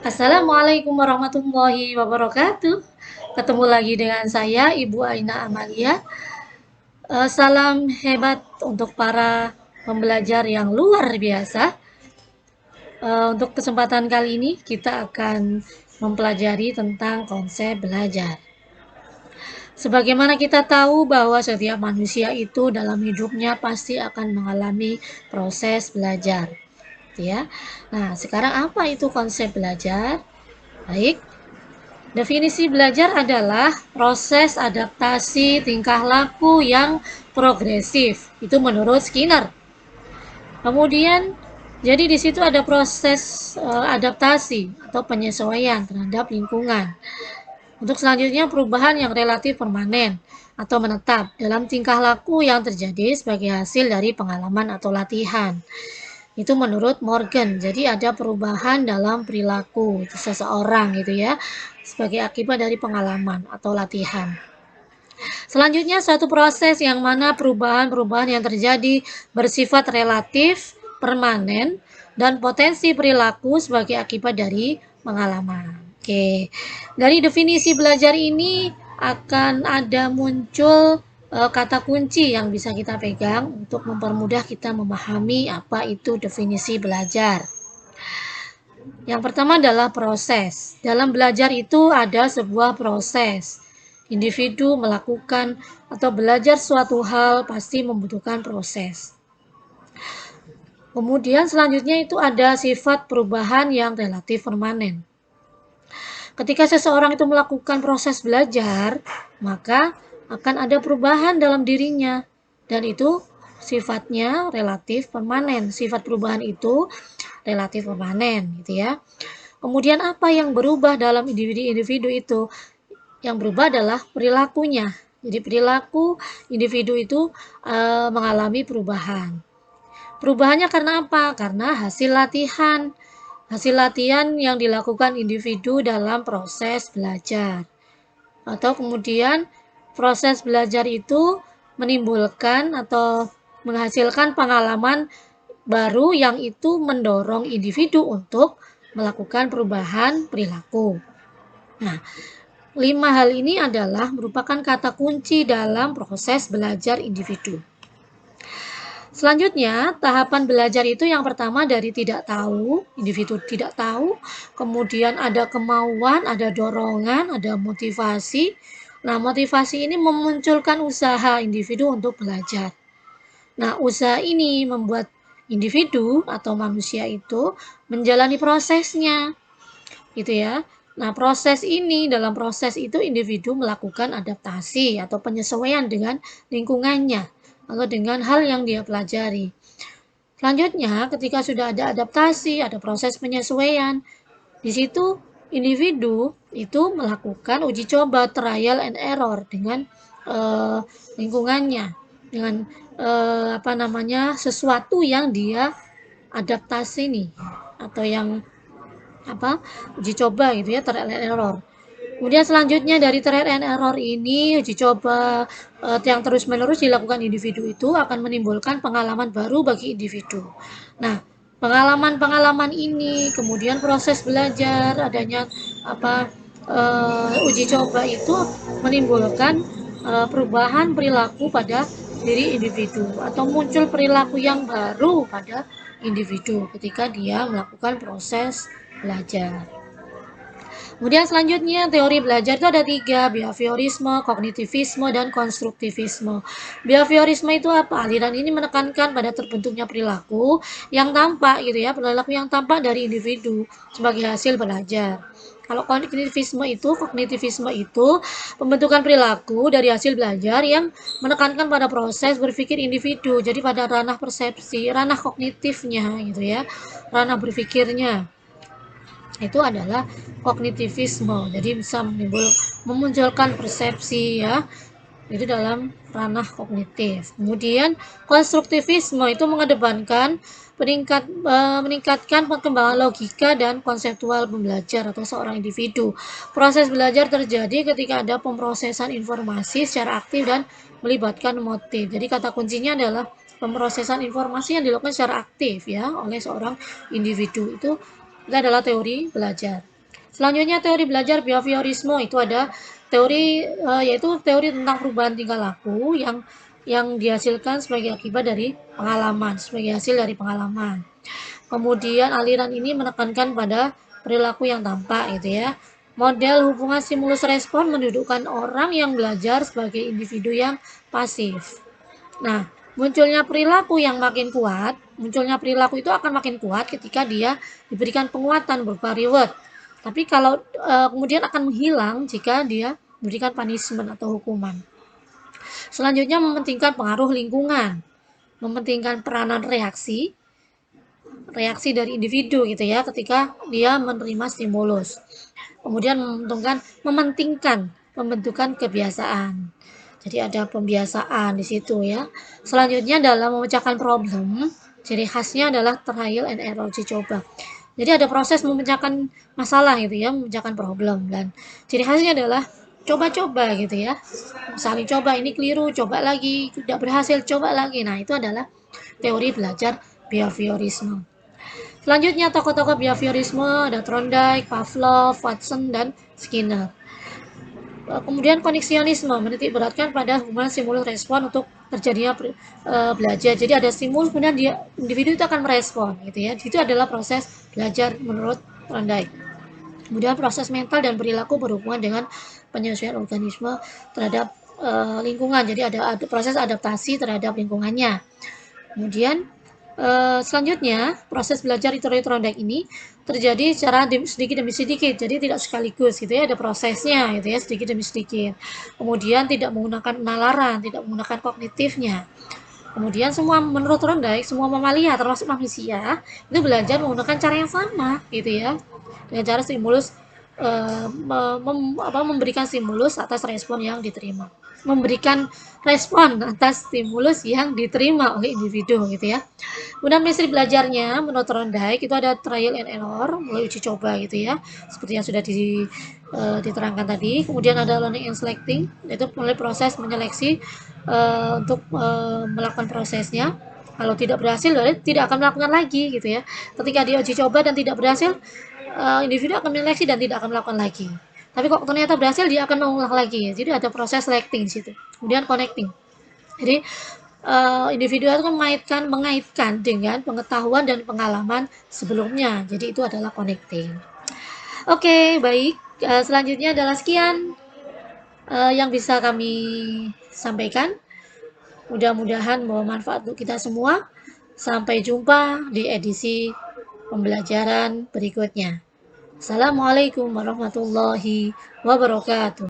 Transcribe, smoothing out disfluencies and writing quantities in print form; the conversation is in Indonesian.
Assalamualaikum warahmatullahi wabarakatuh. Ketemu lagi dengan saya, Ibu Aina Amalia. Salam hebat untuk para pembelajar yang luar biasa. Untuk kesempatan kali ini, kita akan mempelajari tentang konsep belajar. Sebagaimana kita tahu bahwa setiap manusia itu dalam hidupnya pasti akan mengalami proses belajar. Ya. Nah, sekarang apa itu konsep belajar? Baik, definisi belajar adalah proses adaptasi tingkah laku yang progresif. Itu menurut Skinner. Kemudian, jadi di situ ada proses adaptasi atau penyesuaian terhadap lingkungan. Untuk selanjutnya, perubahan yang relatif permanen atau menetap dalam tingkah laku yang terjadi sebagai hasil dari pengalaman atau latihan. Itu menurut Morgan. Jadi ada perubahan dalam perilaku seseorang gitu ya, sebagai akibat dari pengalaman atau latihan. Selanjutnya suatu proses yang mana perubahan-perubahan yang terjadi bersifat relatif, permanen, dan potensi perilaku sebagai akibat dari pengalaman. Oke, dari definisi belajar ini akan ada muncul kata kunci yang bisa kita pegang untuk mempermudah kita memahami apa itu definisi belajar. Yang pertama adalah proses. Dalam belajar itu ada sebuah proses. Individu melakukan atau belajar suatu hal pasti membutuhkan proses. Kemudian selanjutnya itu ada sifat perubahan yang relatif permanen. Ketika seseorang itu melakukan proses belajar, maka akan ada perubahan dalam dirinya, dan itu sifatnya relatif permanen. Sifat perubahan itu relatif permanen gitu ya. Kemudian apa yang berubah dalam individu-individu itu? Yang berubah adalah perilakunya. Jadi perilaku individu itu mengalami perubahan. Perubahannya karena apa? Karena hasil latihan. Hasil latihan yang dilakukan individu dalam proses belajar. Atau kemudian proses belajar itu menimbulkan atau menghasilkan pengalaman baru yang itu mendorong individu untuk melakukan perubahan perilaku. Nah, 5 hal ini adalah merupakan kata kunci dalam proses belajar individu. Selanjutnya, tahapan belajar itu yang pertama dari tidak tahu, individu tidak tahu, kemudian ada kemauan, ada dorongan, ada motivasi. Nah, motivasi ini memunculkan usaha individu untuk belajar. Nah, usaha ini membuat individu atau manusia itu menjalani prosesnya, gitu ya. Nah, dalam proses itu individu melakukan adaptasi atau penyesuaian dengan lingkungannya atau dengan hal yang dia pelajari. Selanjutnya, ketika sudah ada adaptasi, ada proses penyesuaian, di situ individu itu melakukan uji coba, trial and error dengan lingkungannya, dengan sesuatu yang dia adaptasi nih, atau yang uji coba gitu ya, trial and error. Kemudian selanjutnya dari trial and error ini, uji coba yang terus-menerus dilakukan individu itu akan menimbulkan pengalaman baru bagi individu. Nah, pengalaman-pengalaman ini, kemudian proses belajar, adanya uji coba itu menimbulkan perubahan perilaku pada diri individu atau muncul perilaku yang baru pada individu ketika dia melakukan proses belajar. Kemudian selanjutnya teori belajar itu ada 3, behaviorisme, kognitivisme, dan konstruktivisme. Behaviorisme itu apa? Aliran ini menekankan pada terbentuknya perilaku yang tampak gitu ya, perilaku yang tampak dari individu sebagai hasil belajar. Kalau kognitivisme itu pembentukan perilaku dari hasil belajar yang menekankan pada proses berpikir individu. Jadi pada ranah persepsi, ranah kognitifnya gitu ya, ranah berpikirnya. Itu adalah kognitivisme, jadi bisa memunculkan persepsi ya, itu dalam ranah kognitif. Kemudian konstruktivisme itu mengedepankan meningkatkan perkembangan logika dan konseptual pembelajar atau seorang individu. Proses belajar terjadi ketika ada pemrosesan informasi secara aktif dan melibatkan motif. Jadi kata kuncinya adalah pemrosesan informasi yang dilakukan secara aktif ya oleh seorang individu. Itu adalah teori belajar. Selanjutnya teori belajar behaviorisme itu ada teori yaitu teori tentang perubahan tingkah laku yang dihasilkan sebagai akibat dari pengalaman, sebagai hasil dari pengalaman. Kemudian aliran ini menekankan pada perilaku yang tampak gitu ya. Model hubungan stimulus respon mendudukkan orang yang belajar sebagai individu yang pasif. Nah, munculnya perilaku itu akan makin kuat ketika dia diberikan penguatan berupa reward. Tapi kalau kemudian akan menghilang jika dia diberikan punishment atau hukuman. Selanjutnya mementingkan pengaruh lingkungan, mementingkan peranan reaksi dari individu gitu ya ketika dia menerima stimulus. Kemudian mementingkan pembentukan kebiasaan. Jadi ada pembiasaan di situ ya. Selanjutnya dalam memecahkan problem, ciri khasnya adalah trial and error, uji coba. Jadi ada proses memecahkan masalah gitu ya, memecahkan problem, dan ciri khasnya adalah coba-coba gitu ya. Saling coba, ini keliru, coba lagi, tidak berhasil, coba lagi. Nah, itu adalah teori belajar behaviorisme. Selanjutnya tokoh-tokoh behaviorisme ada Thorndike, Pavlov, Watson, dan Skinner. Kemudian koneksionisme menitik beratkan pada hubungan stimulus respon untuk terjadinya belajar. Jadi ada stimulus kemudian individu itu akan merespon gitu ya. Itu adalah proses belajar menurut Thorndike. Kemudian proses mental dan perilaku berhubungan dengan penyesuaian organisme terhadap lingkungan. Jadi ada proses adaptasi terhadap lingkungannya. Kemudian selanjutnya proses belajar teori Thorndike ini terjadi secara sedikit demi sedikit, jadi tidak sekaligus gitu ya, ada prosesnya gitu ya, sedikit demi sedikit. Kemudian tidak menggunakan penalaran, tidak menggunakan kognitifnya. Kemudian semua menurut Thorndike, semua mamalia termasuk manusia itu belajar menggunakan cara yang sama gitu ya, dengan cara stimulus memberikan stimulus atas respon yang diterima, memberikan respon atas stimulus yang diterima oleh individu gitu ya. Kemudian prinsip belajarnya menurut Thorndike itu ada trial and error, mulai uji coba gitu ya, seperti yang sudah diterangkan tadi. Kemudian ada learning and selecting, yaitu mulai proses menyeleksi untuk melakukan prosesnya. Kalau tidak berhasil, tidak akan melakukan lagi gitu ya. Ketika dia uji coba dan tidak berhasil, individu akan menyeleksi dan tidak akan melakukan lagi. Tapi kok ternyata berhasil, dia akan mengulang lagi. Jadi ada proses selecting di situ. Kemudian connecting. Jadi individu itu mengaitkan dengan pengetahuan dan pengalaman sebelumnya. Jadi itu adalah connecting. Oke, baik. Selanjutnya adalah sekian yang bisa kami sampaikan. Mudah-mudahan membawa manfaat untuk kita semua. Sampai jumpa di edisi pembelajaran berikutnya. Assalamualaikum warahmatullahi wabarakatuh.